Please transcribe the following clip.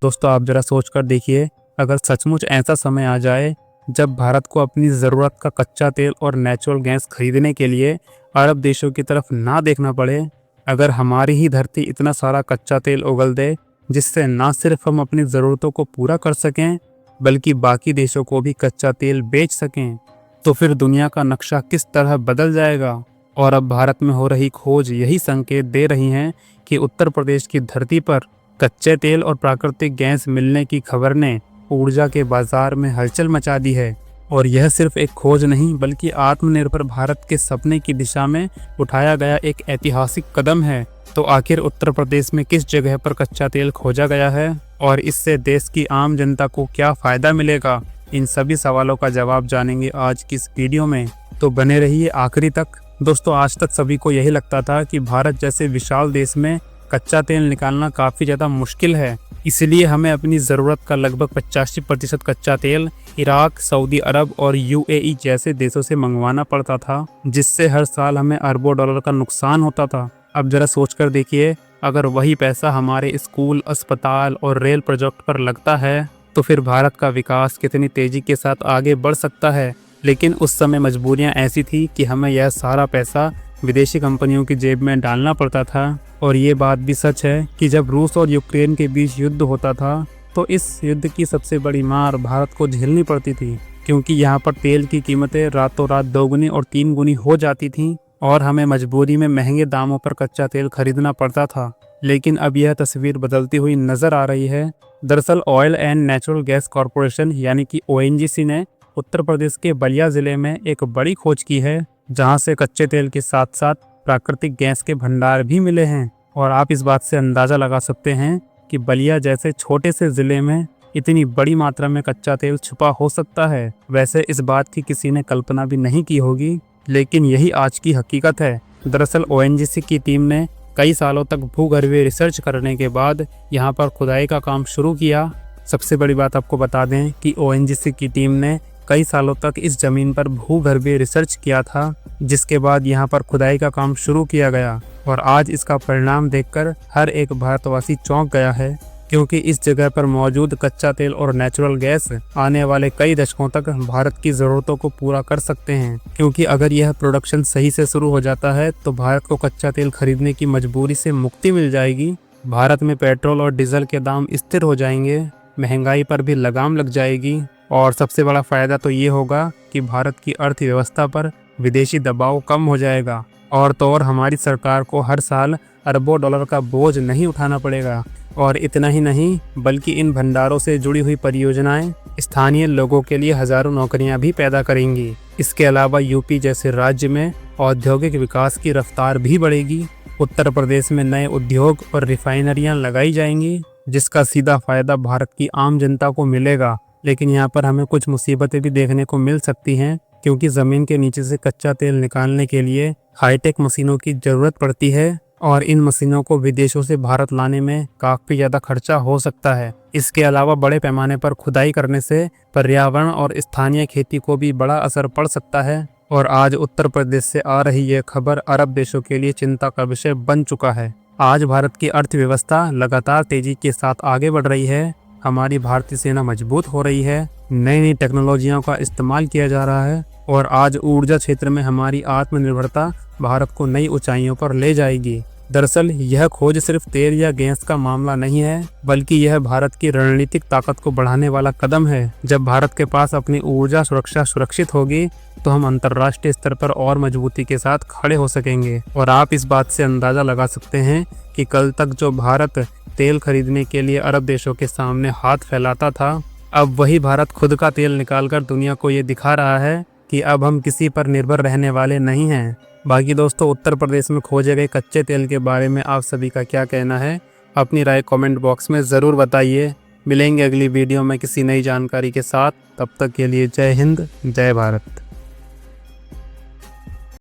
दोस्तों आप जरा सोच कर देखिए, अगर सचमुच ऐसा समय आ जाए जब भारत को अपनी ज़रूरत का कच्चा तेल और नेचुरल गैस खरीदने के लिए अरब देशों की तरफ ना देखना पड़े, अगर हमारी ही धरती इतना सारा कच्चा तेल उगल दे जिससे ना सिर्फ हम अपनी ज़रूरतों को पूरा कर सकें बल्कि बाकी देशों को भी कच्चा तेल बेच सकें, तो फिर दुनिया का नक्शा किस तरह बदल जाएगा। और अब भारत में हो रही खोज यही संकेत दे रही हैं कि उत्तर प्रदेश की धरती पर कच्चे तेल और प्राकृतिक गैस मिलने की खबर ने ऊर्जा के बाजार में हलचल मचा दी है। और यह सिर्फ एक खोज नहीं बल्कि आत्मनिर्भर भारत के सपने की दिशा में उठाया गया एक ऐतिहासिक कदम है। तो आखिर उत्तर प्रदेश में किस जगह पर कच्चा तेल खोजा गया है और इससे देश की आम जनता को क्या फ़ायदा मिलेगा, इन सभी सवालों का जवाब जानेंगे आज की इस वीडियो में। तो बने रहिए आखिरी तक। दोस्तों आज तक सभी को यही लगता था कि भारत जैसे विशाल देश में कच्चा तेल निकालना काफ़ी ज़्यादा मुश्किल है, इसलिए हमें अपनी ज़रूरत का लगभग 85% कच्चा तेल इराक, सऊदी अरब और यूएई जैसे देशों से मंगवाना पड़ता था, जिससे हर साल हमें अरबों डॉलर का नुकसान होता था। अब जरा सोच कर देखिए, अगर वही पैसा हमारे स्कूल, अस्पताल और रेल प्रोजेक्ट पर लगता है तो फिर भारत का विकास कितनी तेज़ी के साथ आगे बढ़ सकता है। लेकिन उस समय मजबूरियां ऐसी थी कि हमें यह सारा पैसा विदेशी कंपनियों की जेब में डालना पड़ता था। और ये बात भी सच है कि जब रूस और यूक्रेन के बीच युद्ध होता था तो इस युद्ध की सबसे बड़ी मार भारत को झेलनी पड़ती थी, क्योंकि यहाँ पर तेल की कीमतें रातों रात 2 गुनी और 3 गुनी हो जाती थीं और हमें मजबूरी में महंगे दामों पर कच्चा तेल खरीदना पड़ता था। लेकिन अब यह तस्वीर बदलती हुई नजर आ रही है। दरअसल oil and natural gas corporation यानी कि ओएनजीसी ने उत्तर प्रदेश के बलिया जिले में एक बड़ी खोज की है, जहां से कच्चे तेल के साथ साथ प्राकृतिक गैस के भंडार भी मिले हैं। और आप इस बात से अंदाज़ा लगा सकते हैं कि बलिया जैसे छोटे से ज़िले में इतनी बड़ी मात्रा में कच्चा तेल छुपा हो सकता है। वैसे इस बात की किसी ने कल्पना भी नहीं की होगी, लेकिन यही आज की हकीकत है। दरअसल ओएनजीसी की टीम ने कई सालों तक भूगर्भीय रिसर्च करने के बाद यहाँ पर खुदाई का काम शुरू किया। सबसे बड़ी बात आपको बता दें कि ओएनजीसी की टीम ने कई सालों तक इस ज़मीन पर भूगर्भीय रिसर्च किया था, जिसके बाद यहाँ पर खुदाई का काम शुरू किया गया। और आज इसका परिणाम देखकर हर एक भारतवासी चौंक गया है, क्योंकि इस जगह पर मौजूद कच्चा तेल और नेचुरल गैस आने वाले कई दशकों तक भारत की ज़रूरतों को पूरा कर सकते हैं। क्योंकि अगर यह प्रोडक्शन सही से शुरू हो जाता है तो भारत को कच्चा तेल खरीदने की मजबूरी से मुक्ति मिल जाएगी। भारत में पेट्रोल और डीजल के दाम स्थिर हो जाएंगे, महंगाई पर भी लगाम लग जाएगी और सबसे बड़ा फ़ायदा तो ये होगा कि भारत की अर्थव्यवस्था पर विदेशी दबाव कम हो जाएगा। और तो और हमारी सरकार को हर साल अरबों डॉलर का बोझ नहीं उठाना पड़ेगा। और इतना ही नहीं बल्कि इन भंडारों से जुड़ी हुई परियोजनाएं स्थानीय लोगों के लिए हज़ारों नौकरियां भी पैदा करेंगी। इसके अलावा यूपी जैसे राज्य में औद्योगिक विकास की रफ्तार भी बढ़ेगी। उत्तर प्रदेश में नए उद्योग और रिफाइनरियाँ लगाई जाएंगी, जिसका सीधा फ़ायदा भारत की आम जनता को मिलेगा। लेकिन यहाँ पर हमें कुछ मुसीबतें भी देखने को मिल सकती हैं, क्योंकि ज़मीन के नीचे से कच्चा तेल निकालने के लिए हाईटेक मशीनों की ज़रूरत पड़ती है और इन मशीनों को विदेशों से भारत लाने में काफ़ी ज़्यादा खर्चा हो सकता है। इसके अलावा बड़े पैमाने पर खुदाई करने से पर्यावरण और स्थानीय खेती को भी बड़ा असर पड़ सकता है। और आज उत्तर प्रदेश से आ रही यह खबर अरब देशों के लिए चिंता का विषय बन चुका है। आज भारत की अर्थव्यवस्था लगातार तेज़ी के साथ आगे बढ़ रही है, हमारी भारतीय सेना मजबूत हो रही है, नई नई टेक्नोलॉजियों का इस्तेमाल किया जा रहा है और आज ऊर्जा क्षेत्र में हमारी आत्मनिर्भरता भारत को नई ऊंचाइयों पर ले जाएगी। दरअसल यह खोज सिर्फ तेल या गैस का मामला नहीं है, बल्कि यह भारत की रणनीतिक ताकत को बढ़ाने वाला कदम है। जब भारत के पास अपनी ऊर्जा सुरक्षा सुरक्षित होगी तो हम अंतर्राष्ट्रीय स्तर पर और मजबूती के साथ खड़े हो सकेंगे। और आप इस बात से अंदाज़ा लगा सकते हैं कि कल तक जो भारत तेल खरीदने के लिए अरब देशों के सामने हाथ फैलाता था, अब वही भारत खुद का तेल निकालकर दुनिया को ये दिखा रहा है कि अब हम किसी पर निर्भर रहने वाले नहीं हैं। बाकी दोस्तों उत्तर प्रदेश में खोजे गए कच्चे तेल के बारे में आप सभी का क्या कहना है, अपनी राय कमेंट बॉक्स में ज़रूर बताइए। मिलेंगे अगली वीडियो में किसी नई जानकारी के साथ, तब तक के लिए जय हिंद, जय भारत।